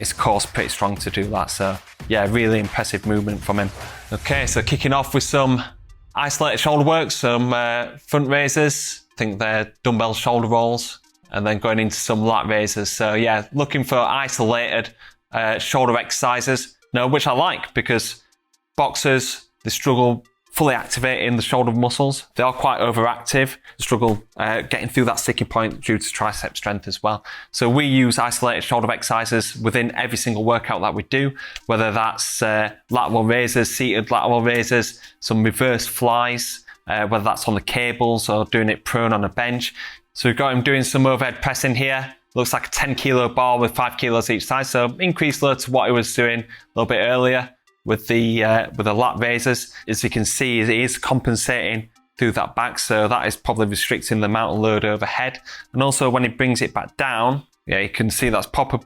his core's pretty strong to do that. So yeah, really impressive movement from him. Okay, so kicking off with some isolated shoulder work, some front raises, I think they're dumbbell shoulder rolls, and then going into some lat raises. So yeah, looking for isolated shoulder exercises, which I like, because boxers, they struggle fully activating the shoulder muscles. They are quite overactive, struggle getting through that sticking point due to tricep strength as well. So we use isolated shoulder exercises within every single workout that we do, whether that's lateral raises, seated lateral raises, some reverse flies, whether that's on the cables or doing it prone on a bench. So we've got him doing some overhead pressing here. Looks like a 10 kilo bar with 5 kilos each side. So increased load to what he was doing a little bit earlier with the lat raises. As you can see, he is compensating through that back. So that is probably restricting the amount of load overhead. And also when he brings it back down, yeah, you can see that's proper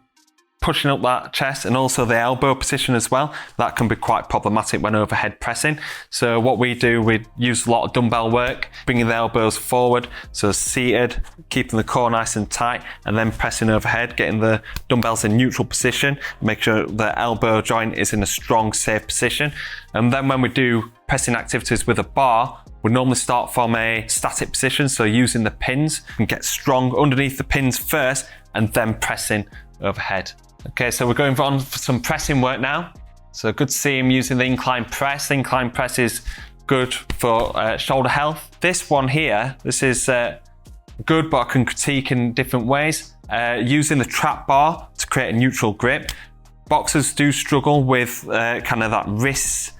pushing up that chest, and also the elbow position as well. That can be quite problematic when overhead pressing. So what we do, we use a lot of dumbbell work, bringing the elbows forward, so seated, keeping the core nice and tight, and then pressing overhead, getting the dumbbells in neutral position, make sure the elbow joint is in a strong, safe position. And then when we do pressing activities with a bar, we normally start from a static position, so using the pins, and get strong underneath the pins first, and then pressing overhead. Okay, so we're going on for some pressing work now. So good to see him using the incline press. The incline press is good for shoulder health. This one here, this is good, but I can critique in different ways. Using the trap bar to create a neutral grip. Boxers do struggle with kind of that wrist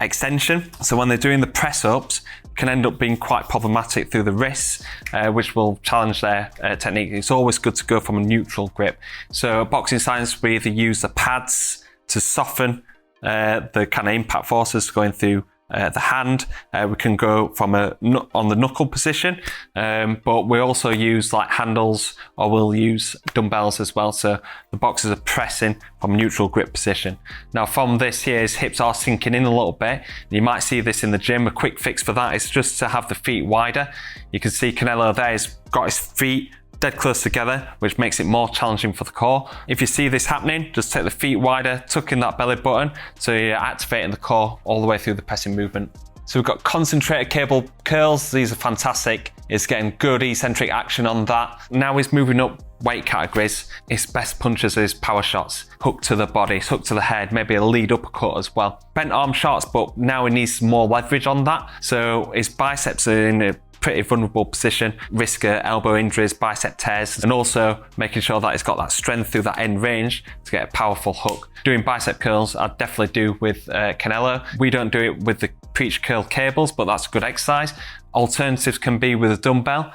extension. So when they're doing the press ups, can end up being quite problematic through the wrists, which will challenge their technique. It's always good to go from a neutral grip. So boxing science, we either use the pads to soften the kind of impact forces going through the hand. We can go from on the knuckle position, but we also use like handles, or we'll use dumbbells as well. So the boxers are pressing from a neutral grip position. Now from this here, his hips are sinking in a little bit. You might see this in the gym. A quick fix for that is just to have the feet wider. You can see Canelo there has got his feet dead close together, which makes it more challenging for the core. If you see this happening, just take the feet wider, tuck in that belly button, so you're activating the core all the way through the pressing movement. So we've got concentrated cable curls. These are fantastic. It's getting good eccentric action on that. Now he's moving up weight categories. His best punches are his power shots, hook to the body, hook to the head, maybe a lead uppercut as well. Bent arm shots, but now he needs more leverage on that. So his biceps are in a pretty vulnerable position, risk elbow injuries, bicep tears, and also making sure that it's got that strength through that end range to get a powerful hook. Doing bicep curls, I'd definitely do with Canelo. We don't do it with the preach curl cables, but that's a good exercise. Alternatives can be with a dumbbell,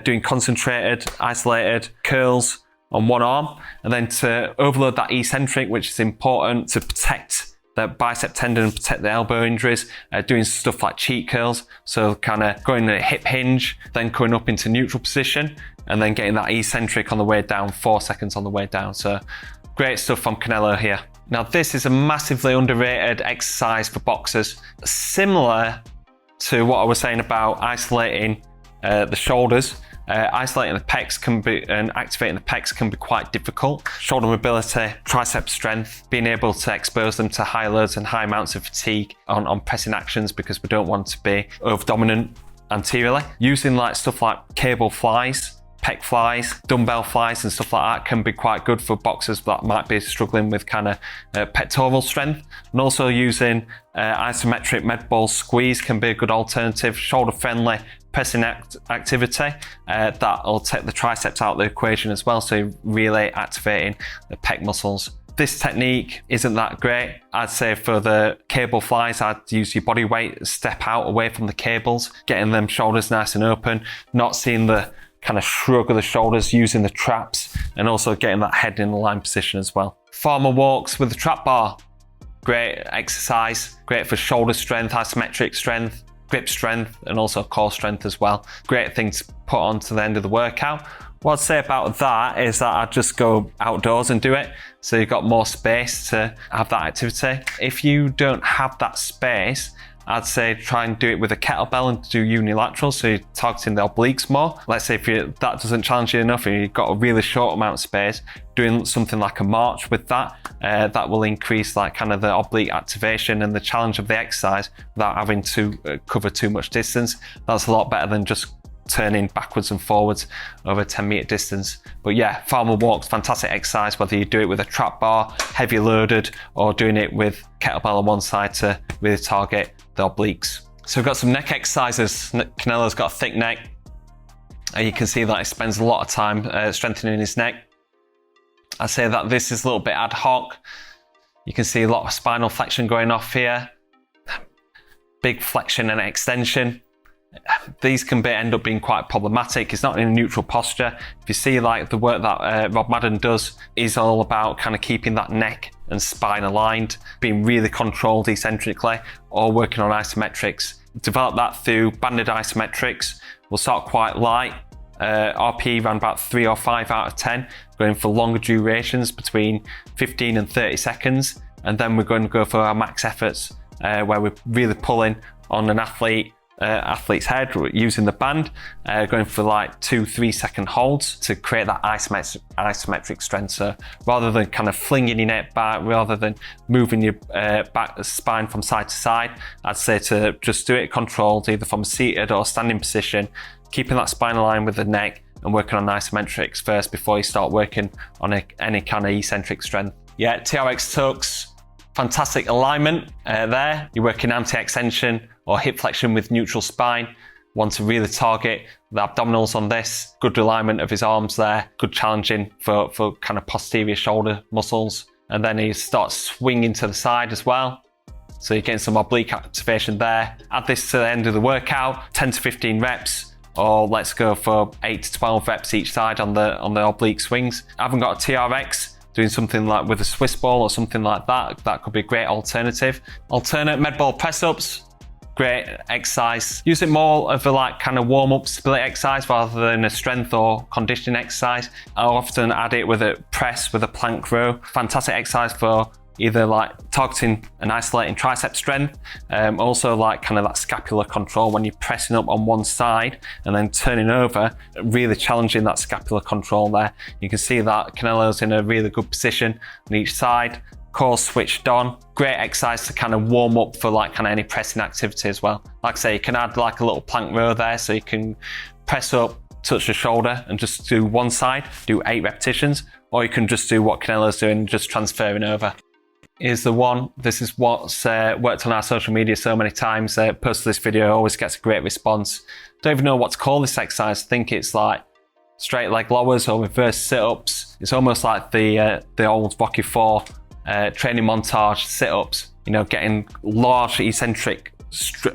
doing concentrated, isolated curls on one arm, and then to overload that eccentric, which is important to protect the bicep tendon and protect the elbow injuries, doing stuff like cheat curls. So kind of going in a hip hinge, then going up into neutral position, and then getting that eccentric on the way down, 4 seconds on the way down. So great stuff from Canelo here. Now this is a massively underrated exercise for boxers, similar to what I was saying about isolating the shoulders. Isolating the pecs can be, and activating the pecs can be quite difficult. Shoulder mobility, tricep strength, being able to expose them to high loads and high amounts of fatigue on pressing actions, because we don't want to be over dominant anteriorly. Using like stuff like cable flies, pec flies, dumbbell flies and stuff like that can be quite good for boxers that might be struggling with kind of pectoral strength. And also using isometric med ball squeeze can be a good alternative, shoulder friendly pressing activity that'll take the triceps out of the equation as well, so really activating the pec muscles. This technique isn't that great. I'd say for the cable flies, I'd use your body weight, step out away from the cables, getting them shoulders nice and open, not seeing the kind of shrug of the shoulders, using the traps, and also getting that head in the line position as well. Farmer walks with the trap bar. Great exercise, great for shoulder strength, isometric strength, grip strength, and also core strength as well. Great thing to put on to the end of the workout. What I'd say about that is that I'd just go outdoors and do it, so you've got more space to have that activity. If you don't have that space, I'd say try and do it with a kettlebell and do unilateral, so you're targeting the obliques more. Let's say if that doesn't challenge you enough and you've got a really short amount of space, doing something like a march with that, that will increase like kind of the oblique activation and the challenge of the exercise without having to cover too much distance. That's a lot better than just turning backwards and forwards over a 10-meter distance. But yeah, farmer walks, fantastic exercise, whether you do it with a trap bar, heavy loaded, or doing it with kettlebell on one side to really target the obliques. So we've got some neck exercises. Canelo's got a thick neck, and you can see that he spends a lot of time strengthening his neck. I say that this is a little bit ad hoc. You can see a lot of spinal flexion going off here, big flexion and extension. These can end up being quite problematic. It's not in a neutral posture. If you see like the work that Rob Madden does is all about kind of keeping that neck and spine aligned, being really controlled eccentrically, or working on isometrics. Develop that through banded isometrics. We'll start quite light. RPE around about 3 or 5 out of 10, going for longer durations between 15 and 30 seconds. And then we're going to go for our max efforts, where we're really pulling on an athlete's head using the band, going for like 2-3 second holds to create that isometric strength. So rather than kind of flinging your neck back, rather than moving your spine from side to side, I'd say to just do it controlled, either from a seated or standing position, keeping that spine aligned with the neck and working on isometrics first before you start working on any kind of eccentric strength. Yeah, TRX tucks, fantastic alignment there. You're working anti-extension or hip flexion with neutral spine. Want to really target the abdominals on this. Good alignment of his arms there. Good challenging for kind of posterior shoulder muscles. And then he starts swinging to the side as well. So you're getting some oblique activation there. Add this to the end of the workout, 10 to 15 reps. Or let's go for 8 to 12 reps each side on the oblique swings. I haven't got a TRX. Doing something like with a Swiss ball or something like that could be a great alternative. Alternate med ball press ups, great exercise. Use it more of a like kind of warm up stability exercise rather than a strength or conditioning exercise. I'll often add it with a press with a plank row. Fantastic exercise for either like targeting and isolating tricep strength, also like kind of that scapular control when you're pressing up on one side and then turning over, really challenging that scapular control there. You can see that Canelo's in a really good position on each side, core switched on. Great exercise to kind of warm up for like kind of any pressing activity as well. Like I say, you can add like a little plank row there, so you can press up, touch the shoulder and just do one side, do 8 repetitions, or you can just do what Canelo's doing, just transferring over. Is the one. This is what's worked on our social media so many times. Post this video always gets a great response. Don't even know what to call this exercise. I think it's like straight leg lowers or reverse sit-ups. It's almost like the old Rocky IV training montage sit-ups. You know, getting large eccentric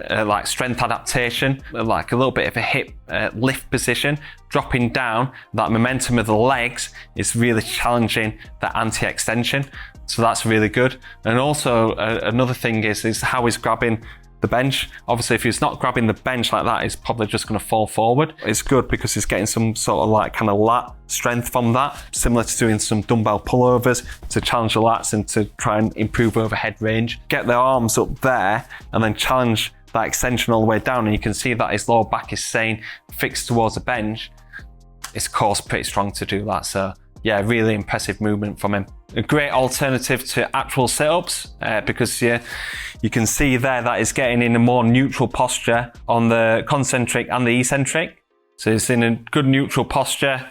like strength adaptation, like a little bit of a hip lift position, dropping down. That momentum of the legs is really challenging that anti-extension. So that's really good. And also another thing is how he's grabbing the bench. Obviously, if he's not grabbing the bench like that, he's probably just going to fall forward. It's good because he's getting some sort of like kind of lat strength from that, similar to doing some dumbbell pullovers to challenge the lats and to try and improve overhead range. Get the arms up there and then challenge that extension all the way down. And you can see that his lower back is staying fixed towards the bench. His core's pretty strong to do that. So yeah, really impressive movement from him. A great alternative to actual sit-ups because you can see there that he's getting in a more neutral posture on the concentric and the eccentric. So he's in a good neutral posture,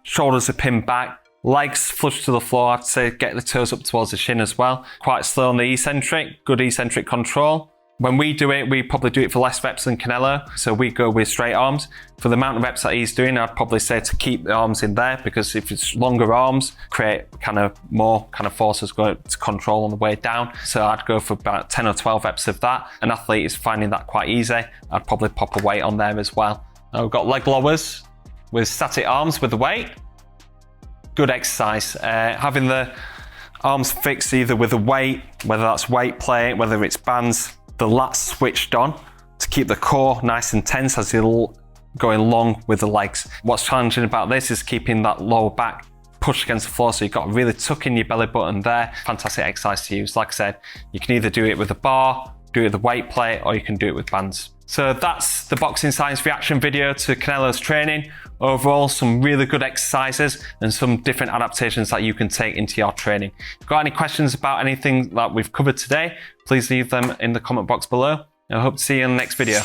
shoulders are pinned back, legs flush to the floor. I'd say get the toes up towards the shin as well. Quite slow on the eccentric, good eccentric control. When we do it, we probably do it for less reps than Canelo. So we go with straight arms. For the amount of reps that he's doing, I'd probably say to keep the arms in there, because if it's longer arms, create kind of more kind of forces going to control on the way down. So I'd go for about 10 or 12 reps of that. An athlete is finding that quite easy. I'd probably pop a weight on there as well. Now we've got leg lowers with static arms with the weight. Good exercise. Having the arms fixed either with a weight, whether that's weight plate, whether it's bands, the lats switched on to keep the core nice and tense as you're going long with the legs. What's challenging about this is keeping that lower back pushed against the floor, so you've got to really tuck in your belly button there. Fantastic exercise to use. Like I said, you can either do it with a bar, do it with a weight plate, or you can do it with bands. So that's the boxing science reaction video to Canelo's training. Overall, some really good exercises and some different adaptations that you can take into your training. If you've got any questions about anything that we've covered today, please leave them in the comment box below. I hope to see you in the next video.